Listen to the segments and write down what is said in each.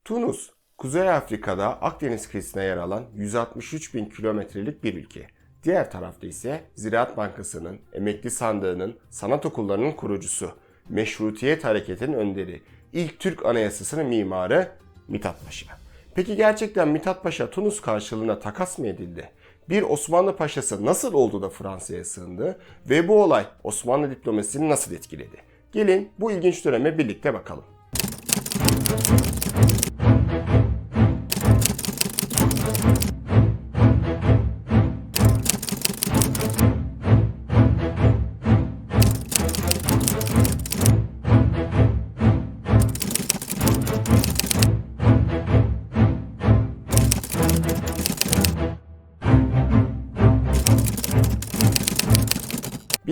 Tunus, Kuzey Afrika'da Akdeniz kıyısına yer alan 163 bin kilometrelik bir ülke. Diğer tarafta ise Ziraat Bankası'nın, Emekli Sandığı'nın, sanat okullarının kurucusu, Meşrutiyet Hareketi'nin önderi, ilk Türk Anayasası'nın mimarı Mithat Paşa. Peki gerçekten Mithat Paşa Tunus karşılığında takas mı edildi? Bir Osmanlı paşası nasıl oldu da Fransa'ya sığındı ve bu olay Osmanlı diplomasisini nasıl etkiledi? Gelin bu ilginç döneme birlikte bakalım.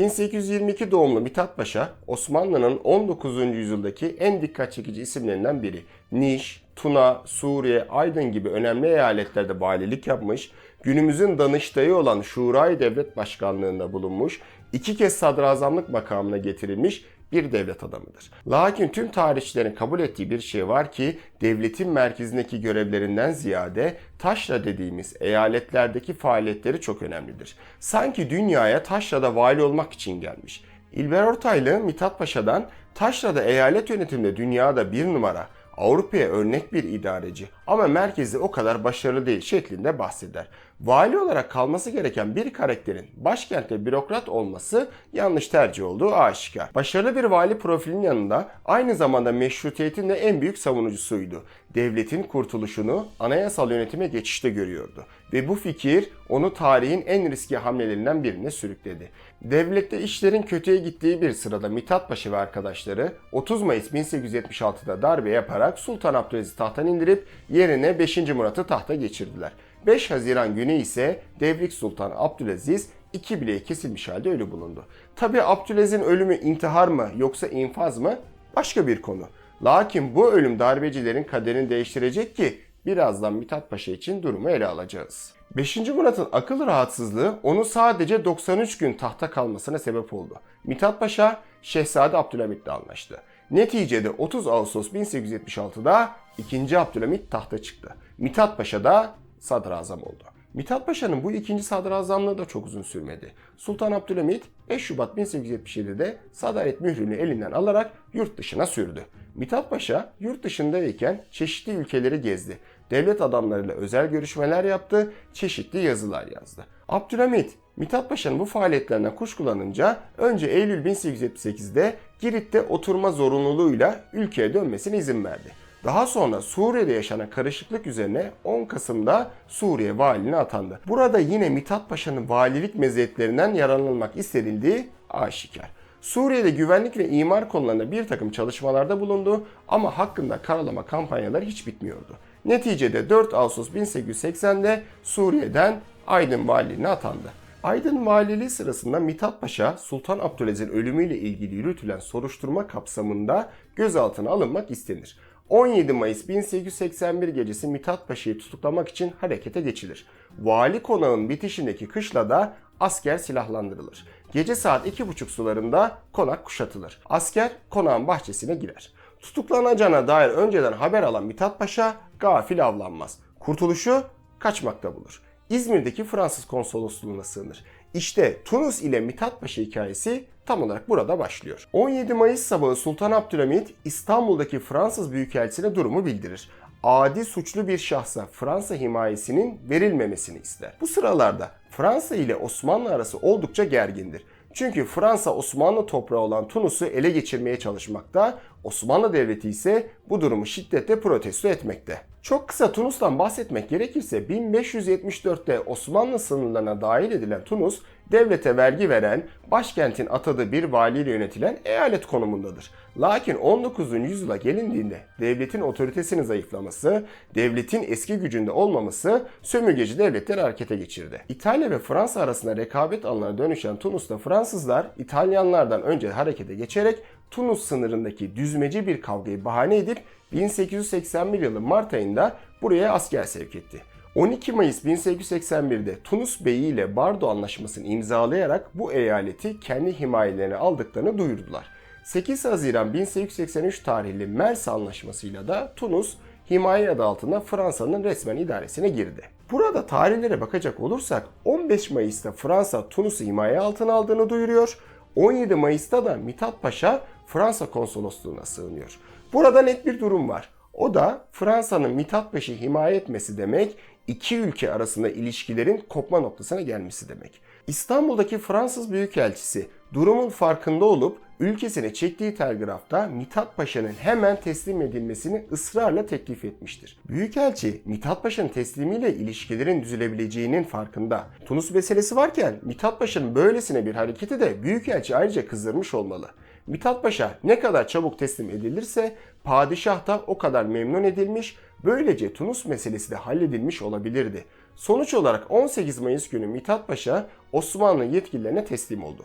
1822 doğumlu Mithat Paşa, Osmanlı'nın 19. yüzyıldaki en dikkat çekici isimlerinden biri. Niş, Tuna, Suriye, Aydın gibi önemli eyaletlerde valilik yapmış, günümüzün Danıştayı olan Şurayı Devlet Başkanlığı'nda bulunmuş, 2 kez sadrazamlık makamına getirilmiş bir devlet adamıdır. Lakin tüm tarihçilerin kabul ettiği bir şey var ki devletin merkezindeki görevlerinden ziyade taşra dediğimiz eyaletlerdeki faaliyetleri çok önemlidir. Sanki dünyaya taşrada vali olmak için gelmiş. İlber Ortaylı Mithat Paşa'dan taşrada eyalet yönetiminde dünyada bir numara, Avrupa'ya örnek bir idareci ama merkezi o kadar başarılı değil şeklinde bahseder. Vali olarak kalması gereken bir karakterin başkentte bürokrat olması yanlış tercih olduğu aşikar. Başarılı bir vali profilinin yanında aynı zamanda meşrutiyetin de en büyük savunucusuydu. Devletin kurtuluşunu anayasal yönetime geçişte görüyordu ve bu fikir onu tarihin en riskli hamlelerinden birine sürükledi. Devlette işlerin kötüye gittiği bir sırada Mithat Paşa ve arkadaşları 30 Mayıs 1876'da darbe yaparak Sultan Abdülaziz'i tahttan indirip yerine 5. Murat'ı tahta geçirdiler. 5 Haziran günü ise Devrik Sultan Abdülaziz 2 bileği kesilmiş halde ölü bulundu. Tabi Abdülaziz'in ölümü intihar mı yoksa infaz mı başka bir konu. Lakin bu ölüm darbecilerin kaderini değiştirecek ki birazdan Mithat Paşa için durumu ele alacağız. 5. Murat'ın akıl rahatsızlığı onu sadece 93 gün tahta kalmasına sebep oldu. Mithat Paşa Şehzade Abdülhamit'le anlaştı. Neticede 30 Ağustos 1876'da 2. Abdülhamit tahta çıktı. Mithat Paşa da sadrazam oldu. Mithat Paşa'nın bu ikinci sadrazamlığı da çok uzun sürmedi. Sultan Abdülhamit 5 Şubat 1877'de sadaret mührünü elinden alarak yurt dışına sürdü. Mithat Paşa yurt dışındayken çeşitli ülkeleri gezdi. Devlet adamlarıyla özel görüşmeler yaptı, çeşitli yazılar yazdı. Abdülhamit, Mithat Paşa'nın bu faaliyetlerinden kuşkulanınca önce Eylül 1878'de Girit'te oturma zorunluluğuyla ülkeye dönmesine izin verdi. Daha sonra Suriye'de yaşanan karışıklık üzerine 10 Kasım'da Suriye valiliğine atandı. Burada yine Mithat Paşa'nın valilik meziyetlerinden yararlanmak istenildiği aşikar. Suriye'de güvenlik ve imar konularında bir takım çalışmalarda bulundu ama hakkında karalama kampanyaları hiç bitmiyordu. Neticede 4 Ağustos 1880'de Suriye'den Aydın valiliğine atandı. Aydın valiliği sırasında Mithat Paşa, Sultan Abdülaziz'in ölümüyle ilgili yürütülen soruşturma kapsamında gözaltına alınmak istenir. 17 Mayıs 1881 gecesi Mithat Paşa'yı tutuklamak için harekete geçilir. Vali konağın bitişindeki kışlada asker silahlandırılır. Gece saat 2.30 sularında konak kuşatılır. Asker konağın bahçesine girer. Tutuklanacağına dair önceden haber alan Mithat Paşa gafil avlanmaz. Kurtuluşu kaçmakta bulur. İzmir'deki Fransız konsolosluğuna sığınır. İşte Tunus ile Mithat Paşa hikayesi tam olarak burada başlıyor. 17 Mayıs sabahı Sultan Abdülhamit İstanbul'daki Fransız Büyükelçisi'ne durumu bildirir. Adi suçlu bir şahsa Fransa himayesinin verilmemesini ister. Bu sıralarda Fransa ile Osmanlı arası oldukça gergindir. Çünkü Fransa Osmanlı toprağı olan Tunus'u ele geçirmeye çalışmakta, Osmanlı Devleti ise bu durumu şiddetle protesto etmekte. Çok kısa Tunus'tan bahsetmek gerekirse 1574'te Osmanlı sınırlarına dahil edilen Tunus, devlete vergi veren, başkentin atadığı bir valiyle yönetilen eyalet konumundadır. Lakin 19. yüzyıla gelindiğinde devletin otoritesinin zayıflaması, devletin eski gücünde olmaması sömürgeci devletleri harekete geçirdi. İtalya ve Fransa arasında rekabet alanına dönüşen Tunus'ta Fransızlar İtalyanlardan önce harekete geçerek Tunus sınırındaki düzmece bir kavgayı bahane edip 1881 yılı Mart ayında buraya asker sevk etti. 12 Mayıs 1881'de Tunus Beyi ile Bardo Anlaşması'nı imzalayarak bu eyaleti kendi himayelerine aldıklarını duyurdular. 8 Haziran 1883 tarihli Mersa Anlaşması'yla da Tunus himaye adı altında Fransa'nın resmen idaresine girdi. Burada tarihlere bakacak olursak 15 Mayıs'ta Fransa Tunus'u himaye altına aldığını duyuruyor. 17 Mayıs'ta da Mithat Paşa Fransa konsolosluğuna sığınıyor. Burada net bir durum var. O da Fransa'nın Mithat Paşa'yı himaye etmesi demek, iki ülke arasında ilişkilerin kopma noktasına gelmesi demek. İstanbul'daki Fransız Büyükelçisi durumun farkında olup ülkesine çektiği telgrafta Mithat Paşa'nın hemen teslim edilmesini ısrarla teklif etmiştir. Büyükelçi Mithat Paşa'nın teslimiyle ilişkilerin düzelebileceğinin farkında. Tunus meselesi varken Mithat Paşa'nın böylesine bir hareketi de Büyükelçi ayrıca kızdırmış olmalı. Mithat Paşa ne kadar çabuk teslim edilirse padişah da o kadar memnun edilmiş, böylece Tunus meselesi de halledilmiş olabilirdi. Sonuç olarak 18 Mayıs günü Mithat Paşa Osmanlı yetkililerine teslim oldu.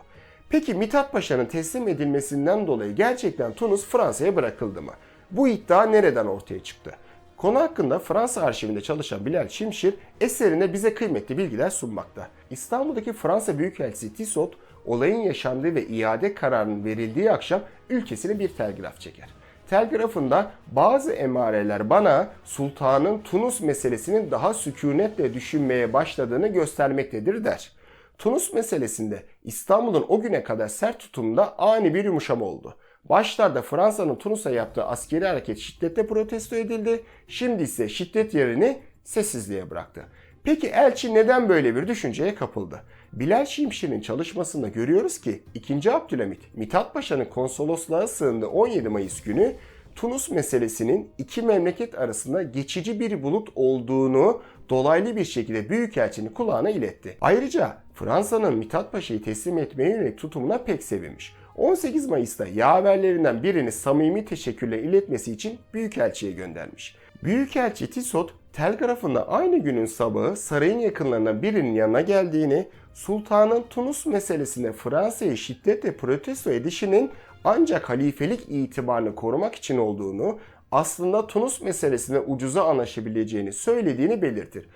Peki Mithat Paşa'nın teslim edilmesinden dolayı gerçekten Tunus Fransa'ya bırakıldı mı? Bu iddia nereden ortaya çıktı? Konu hakkında Fransa arşivinde çalışan Bilal Şimşir eserinde bize kıymetli bilgiler sunmakta. İstanbul'daki Fransa Büyükelçisi Tissot, olayın yaşandığı ve iade kararının verildiği akşam ülkesine bir telgraf çeker. Telgrafında bazı emareler bana sultanın Tunus meselesinin daha sükunetle düşünmeye başladığını göstermektedir der. Tunus meselesinde İstanbul'un o güne kadar sert tutumunda ani bir yumuşama oldu. Başlarda Fransa'nın Tunus'a yaptığı askeri hareket şiddetle protesto edildi, şimdi ise şiddet yerini sessizliğe bıraktı. Peki elçi neden böyle bir düşünceye kapıldı? Bilal Şimşir'in çalışmasında görüyoruz ki 2. Abdülhamit, Mithat Paşa'nın konsolosluğa sığındığı 17 Mayıs günü Tunus meselesinin iki memleket arasında geçici bir bulut olduğunu dolaylı bir şekilde Büyükelçinin kulağına iletti. Ayrıca Fransa'nın Mithat Paşa'yı teslim etmeye yönelik tutumuna pek sevinmiş. 18 Mayıs'ta yaverlerinden birini samimi teşekkürle iletmesi için Büyükelçiye göndermiş. Büyükelçi Tissot, telgrafında aynı günün sabahı sarayın yakınlarından birinin yanına geldiğini, sultanın Tunus meselesinde Fransa'yı şiddetle protesto edişinin ancak halifelik itibarını korumak için olduğunu, aslında Tunus meselesine ucuza anlaşabileceğini söylediğini belirtir.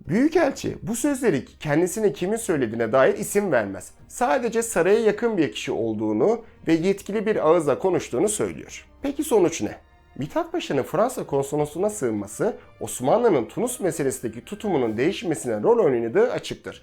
Büyükelçi bu sözleri kendisine kimin söylediğine dair isim vermez. Sadece saraya yakın bir kişi olduğunu ve yetkili bir ağızla konuştuğunu söylüyor. Peki sonuç ne? Mithat Paşa'nın Fransa konsolosluğuna sığınması Osmanlı'nın Tunus meselesindeki tutumunun değişmesine rol oynadığı açıktır.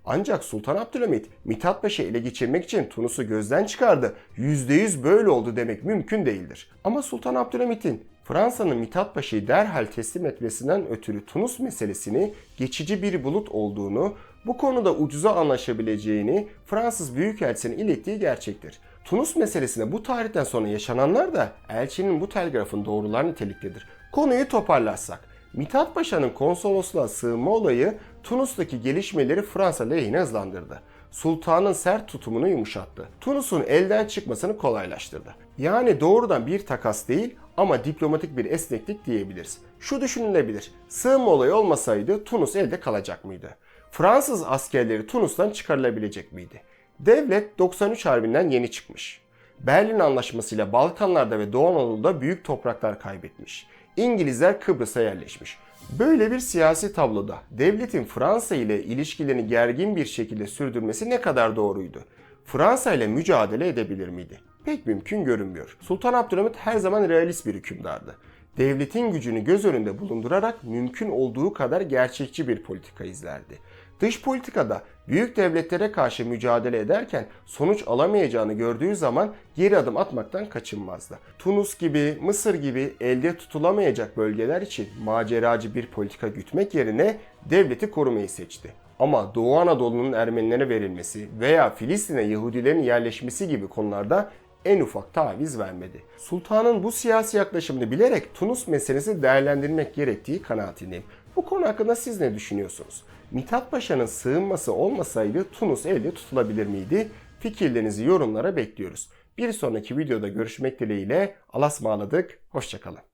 Ancak Sultan Abdülhamit Mithat Paşa'yı ele geçirmek için Tunus'u gözden çıkardı. %100 böyle oldu demek mümkün değildir. Ama Sultan Abdülhamit'in Fransa'nın Mithat Paşa'yı derhal teslim etmesinden ötürü Tunus meselesini geçici bir bulut olduğunu, bu konuda ucuza anlaşabileceğini Fransız Büyükelçisi'ne ilettiği gerçektir. Tunus meselesinde bu tarihten sonra yaşananlar da elçinin bu telgrafın doğrular niteliktedir. Konuyu toparlarsak, Mithat Paşa'nın konsolosluğa sığınma olayı Tunus'taki gelişmeleri Fransa lehine hızlandırdı. Sultanın sert tutumunu yumuşattı. Tunus'un elden çıkmasını kolaylaştırdı. Yani doğrudan bir takas değil ama diplomatik bir esneklik diyebiliriz. Şu düşünülebilir, sığınma olayı olmasaydı Tunus elde kalacak mıydı? Fransız askerleri Tunus'tan çıkarılabilecek miydi? Devlet 93 Harbi'nden yeni çıkmış. Berlin Anlaşması'yla Balkanlarda ve Doğu Anadolu'da büyük topraklar kaybetmiş. İngilizler Kıbrıs'a yerleşmiş. Böyle bir siyasi tabloda devletin Fransa ile ilişkilerini gergin bir şekilde sürdürmesi ne kadar doğruydu? Fransa ile mücadele edebilir miydi? Pek mümkün görünmüyor. Sultan Abdülhamit her zaman realist bir hükümdardı. Devletin gücünü göz önünde bulundurarak mümkün olduğu kadar gerçekçi bir politika izlerdi. Dış politikada büyük devletlere karşı mücadele ederken sonuç alamayacağını gördüğü zaman geri adım atmaktan kaçınmazdı. Tunus gibi, Mısır gibi elde tutulamayacak bölgeler için maceracı bir politika gütmek yerine devleti korumayı seçti. Ama Doğu Anadolu'nun Ermenilere verilmesi veya Filistin'e Yahudilerin yerleşmesi gibi konularda en ufak taviz vermedi. Sultanın bu siyasi yaklaşımını bilerek Tunus meselesi değerlendirmek gerektiği kanaatindeyim. Bu konu hakkında siz ne düşünüyorsunuz? Mithat Paşa'nın sığınması olmasaydı Tunus elde tutulabilir miydi? Fikirlerinizi yorumlara bekliyoruz. Bir sonraki videoda görüşmek dileğiyle. Allah'a ısmarladık. Hoşça kalın.